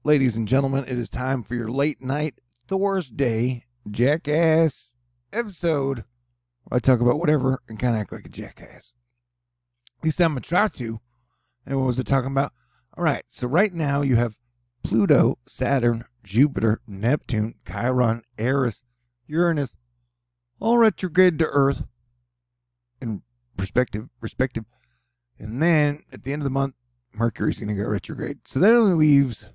Ladies and gentlemen, it is time for your late night Thursday jackass episode where I talk about whatever and kind of act like a jackass. At least I'm going to try to. And what was it talking about? All right, so right now you have Pluto, Saturn, Jupiter, Neptune, Chiron, Eris, Uranus, all retrograde to Earth in respective. And then at the end of the month, Mercury's going to go retrograde. So that only leaves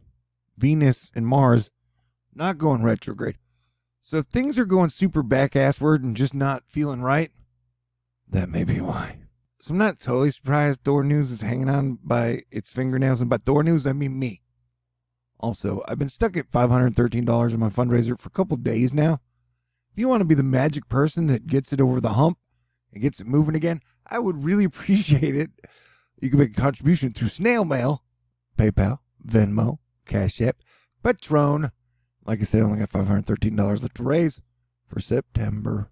Venus and Mars not going retrograde. So if things are going super back-assward and just not feeling right, that may be why. So I'm not totally surprised Thor News is hanging on by its fingernails. And by Thor News, I mean me. Also, I've been stuck at $513 in my fundraiser for a couple days now. If you want to be the magic person that gets it over the hump and gets it moving again, I would really appreciate it. You can make a contribution through snail mail, PayPal, Venmo, Cash App, Patreon. Like I said, I only got $513 left to raise for September.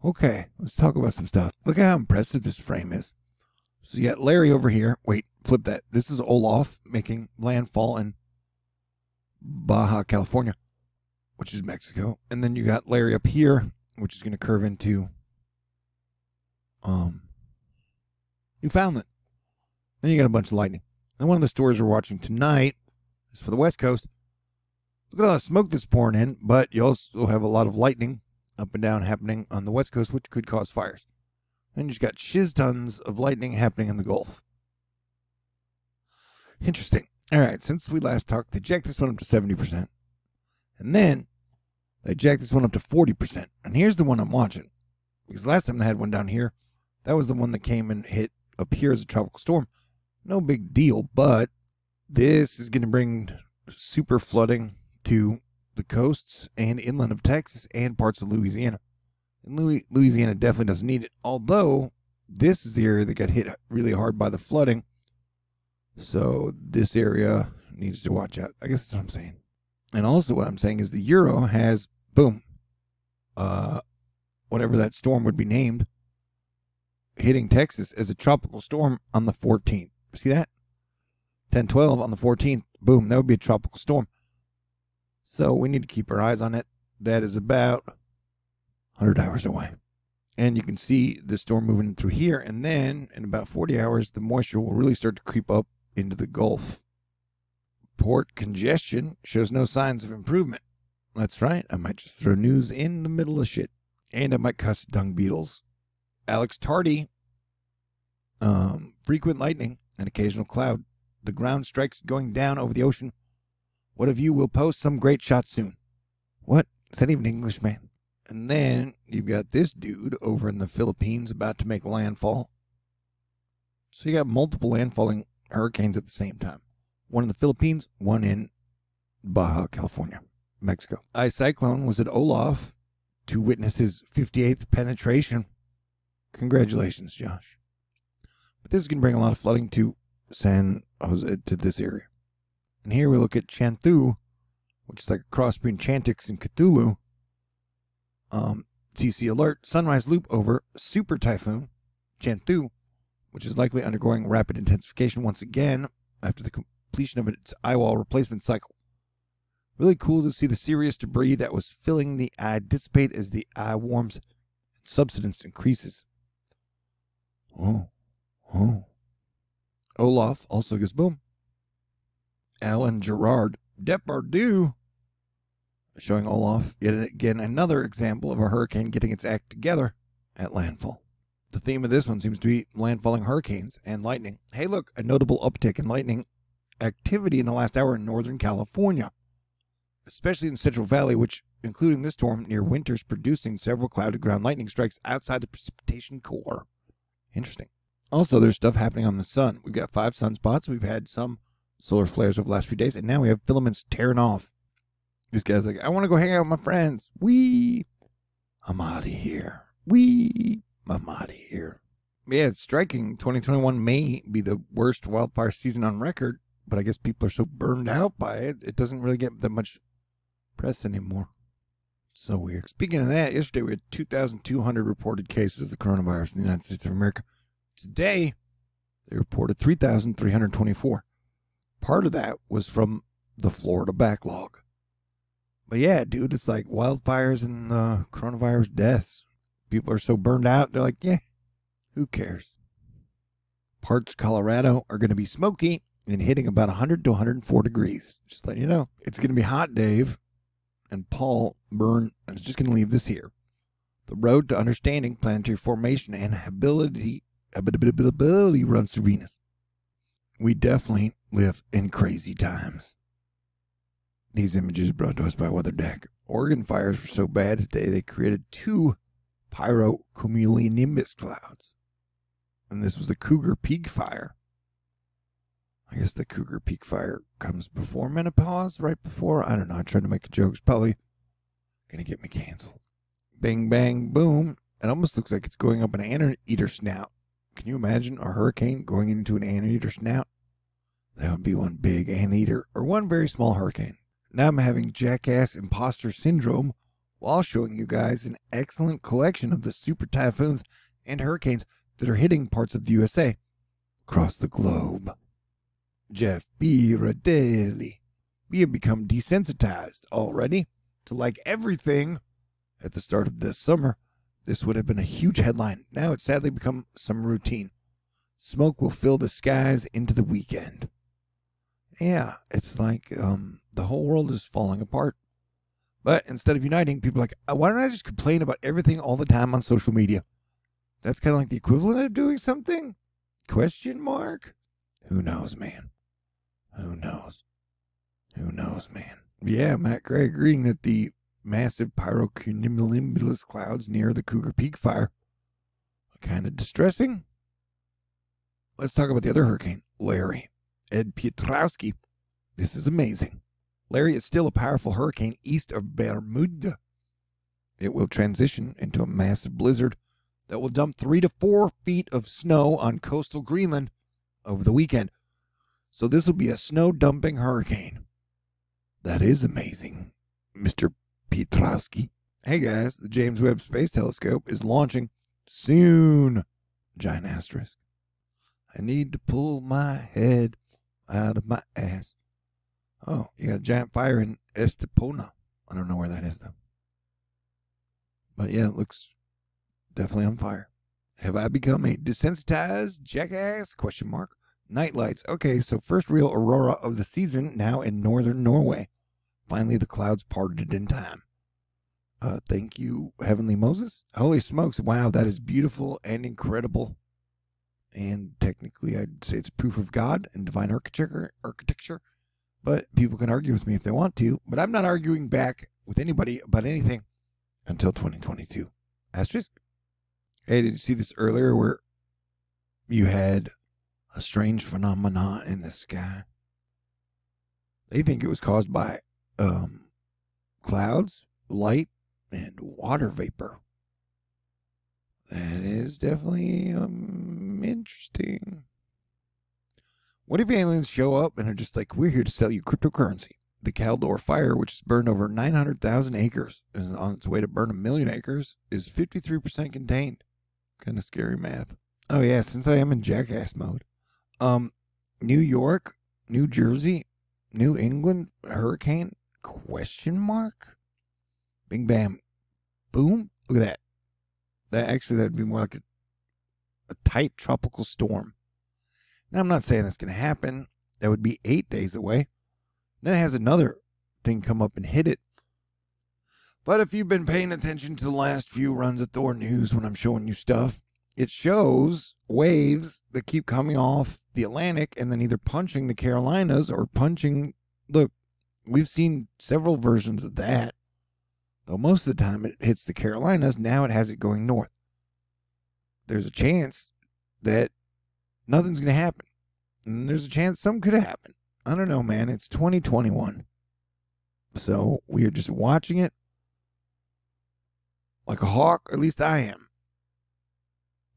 Okay, let's talk about some stuff. Look at how impressive this frame is. So you got Larry over here. Wait, flip that. This is Olaf making landfall in Baja California, which is Mexico. And then you got Larry up here, which is going to curve into Newfoundland. Then you got a bunch of lightning. And one of the stories we're watching tonight is for the West Coast. Look at all the smoke that's pouring in, but you also have a lot of lightning up and down happening on the West Coast, which could cause fires. And you just got shiz tons of lightning happening in the Gulf. Interesting. All right, since we last talked, they jacked this one up to 70%. And then they jacked this one up to 40%. And here's the one I'm watching. Because last time they had one down here, that was the one that came and hit up here as a tropical storm. No big deal, but this is going to bring super flooding to the coasts and inland of Texas and parts of Louisiana. And Louisiana definitely doesn't need it, although this is the area that got hit really hard by the flooding. So this area needs to watch out. I guess that's what I'm saying. And also what I'm saying is the Euro has, boom, whatever that storm would be named, hitting Texas as a tropical storm on the 14th. See that? 10-12 on the 14th. Boom, that would be a tropical storm. So we need to keep our eyes on it. That is about 100 hours away. And you can see the storm moving through here. And then in about 40 hours, the moisture will really start to creep up into the Gulf. Port congestion shows no signs of improvement. That's right. I might just throw news in the middle of shit. And I might cuss dung beetles. Alex Tardy. Frequent lightning and occasional cloud. The ground strikes going down over the ocean. What of you will post some great shot soon? What? Is that even English, man? And then you've got this dude over in the Philippines about to make landfall. So you got multiple landfalling hurricanes at the same time. One in the Philippines, one in Baja California, Mexico. Cyclone was at Olaf to witness his 58th penetration. Congratulations, Josh. But this is going to bring a lot of flooding to San Jose, to this area. And here we look at Chanthu, which is like a cross between Chantix and Cthulhu. TC alert, sunrise loop over super typhoon Chanthu, which is likely undergoing rapid intensification once again after the completion of its eye wall replacement cycle. Really cool to see the serious debris that was filling the eye dissipate as the eye warms and subsidence increases. Oh. Olaf also goes boom. Alan Gerard Depardieu showing Olaf yet again another example of a hurricane getting its act together at landfall. The theme of this one seems to be landfalling hurricanes and lightning. Hey, look, a notable uptick in lightning activity in the last hour in Northern California, especially in the Central Valley, which, including this storm near Winters, producing several clouded ground lightning strikes outside the precipitation core. Interesting. Also, there's stuff happening on the sun. We've got 5 sunspots. We've had some solar flares over the last few days, and now we have filaments tearing off. This guy's like, I want to go hang out with my friends. I'm out of here. I'm out of here. Yeah, it's striking. 2021 may be the worst wildfire season on record, but I guess people are so burned out by it, it doesn't really get that much press anymore. So weird. Speaking of that, yesterday we had 2,200 reported cases of the coronavirus in the United States of America. Today, they reported 3,324. Part of that was from the Florida backlog. But yeah, dude, it's like wildfires and coronavirus deaths. People are so burned out, they're like, yeah, who cares? Parts of Colorado are going to be smoky and hitting about 100 to 104 degrees. Just letting you know. It's going to be hot, Dave. And Paul Byrne is just going to leave this here. The road to understanding planetary formation and habitability runs through Venus. We definitely live in crazy times. These images brought to us by WeatherDeck. Oregon fires were so bad today they created 2 pyrocumulonimbus clouds. And this was the Cougar Peak fire. I guess the Cougar Peak fire comes before menopause, right before. I don't know. I tried to make a joke. It's probably going to get me canceled. Bang, bang, boom. It almost looks like it's going up an anteater snout. Can you imagine a hurricane going into an anteater snout? That would be one big anteater or one very small hurricane. Now I'm having jackass imposter syndrome while showing you guys an excellent collection of the super typhoons and hurricanes that are hitting parts of the USA across the globe. Jeff B. Radelli. We have become desensitized already to like everything. At the start of this summer, this would have been a huge headline. Now it's sadly become some routine. Smoke will fill the skies into the weekend. Yeah, it's like the whole world is falling apart. But instead of uniting, people are like, why don't I just complain about everything all the time on social media? That's kind of like the equivalent of doing something? Question mark? Who knows, man? Who knows? Who knows, man? Yeah, Matt Gray agreeing that the massive pyrocumulonimbus clouds near the Cougar Peak fire are kind of distressing. Let's talk about the other hurricane, Larry. Ed Piotrowski. This is amazing. Larry is still a powerful hurricane east of Bermuda. It will transition into a massive blizzard that will dump 3 to 4 feet of snow on coastal Greenland over the weekend. So this will be a snow dumping hurricane. That is amazing, Mr. Piotrowski. Hey guys, the James Webb Space Telescope is launching soon. Giant asterisk. I need to pull my head out of my ass. Oh, you got a giant fire in Estepona. I don't know where that is though. But yeah, it looks definitely on fire. Have I become a desensitized jackass? Question mark. Night lights. Okay, so first real aurora of the season now in northern Norway. Finally, the clouds parted in time. Thank you, Heavenly Moses. Holy smokes. Wow, that is beautiful and incredible. And technically, I'd say it's proof of God and divine architecture. But people can argue with me if they want to. But I'm not arguing back with anybody about anything until 2022. Asterisk. Hey, did you see this earlier where you had a strange phenomena in the sky? They think it was caused by clouds, light, and water vapor. That is definitely interesting. What if aliens show up and are just like, we're here to sell you cryptocurrency? The Caldor fire, which has burned over 900,000 acres and is on its way to burn 1 million acres, is 53% contained. Kind of scary math. Oh yeah, since I am in jackass mode. New York, New Jersey, New England hurricane? Question mark? Bing bam. Boom. Look at that. That'd be more like a tight tropical storm. Now, I'm not saying that's going to happen. That would be 8 days away. Then it has another thing come up and hit it. But if you've been paying attention to the last few runs of Thor News when I'm showing you stuff, it shows waves that keep coming off the Atlantic and then either punching the Carolinas or punching... Look, we've seen several versions of that. Though most of the time it hits the Carolinas, now it has it going north. There's a chance that nothing's going to happen. And there's a chance something could happen. I don't know, man. It's 2021. So we are just watching it like a hawk. At least I am.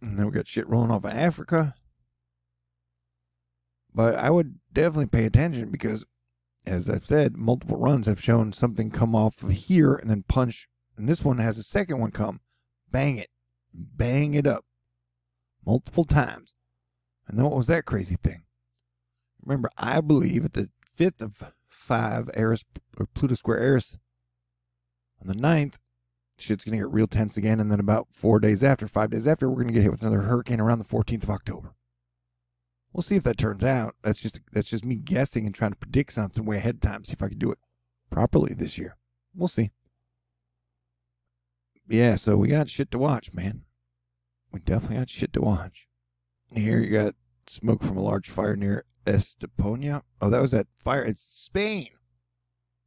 And then we got shit rolling off of Africa. But I would definitely pay attention because, as I've said, multiple runs have shown something come off of here and then punch. And this one has a second one come. Bang it. Bang it up. Multiple times. And then what was that crazy thing? Remember, I believe at the 5th of 5 Eris, or Pluto Square Eris. On the 9th, shit's going to get real tense again. And then about 5 days after, we're going to get hit with another hurricane around the 14th of October. We'll see if that turns out. That's just me guessing and trying to predict something way ahead of time, see if I can do it properly this year. We'll see. Yeah, so we got shit to watch, man. We definitely got shit to watch. Here you got smoke from a large fire near Estepona. Oh, that was that fire. It's Spain.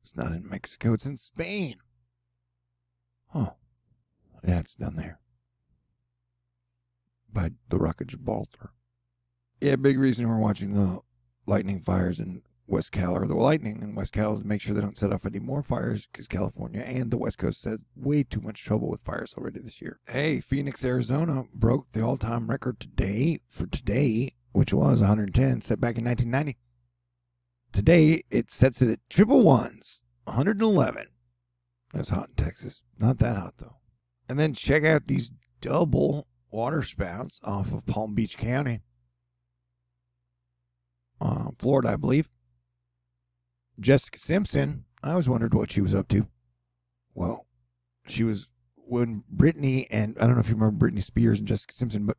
It's not in Mexico. It's in Spain. Huh. Yeah, it's down there. By the Rock of Gibraltar. Yeah, big reason we're watching the lightning fires in West Cal, or the lightning in West Cal, is to make sure they don't set off any more fires, because California and the West Coast has way too much trouble with fires already this year. Hey, Phoenix, Arizona broke the all-time record today, which was 110, set back in 1990. Today, it sets it at triple ones, 111. That's hot in Texas. Not that hot, though. And then check out these double water spouts off of Palm Beach County. Florida, I believe. Jessica Simpson, I always wondered what she was up to. Well, she was, when Britney, and I don't know if you remember Britney Spears and Jessica Simpson, but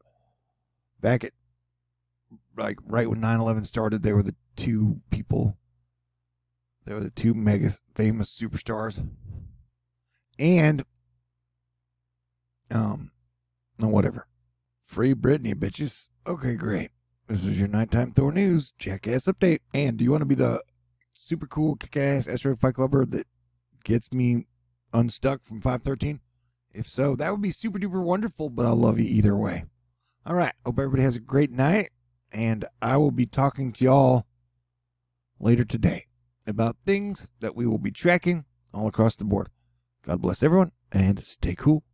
back at, like, right when 9/11 started, they were the two people, they were the two mega famous superstars. And, no, whatever. Free Britney, bitches. Okay, great. This is your nighttime Thor news, Jackass update. And do you want to be the super cool kick-ass Asteroid Fight Clubber that gets me unstuck from 513? If so, that would be super duper wonderful, but I'll love you either way. All right, hope everybody has a great night, and I will be talking to y'all later today about things that we will be tracking all across the board. God bless everyone, and stay cool.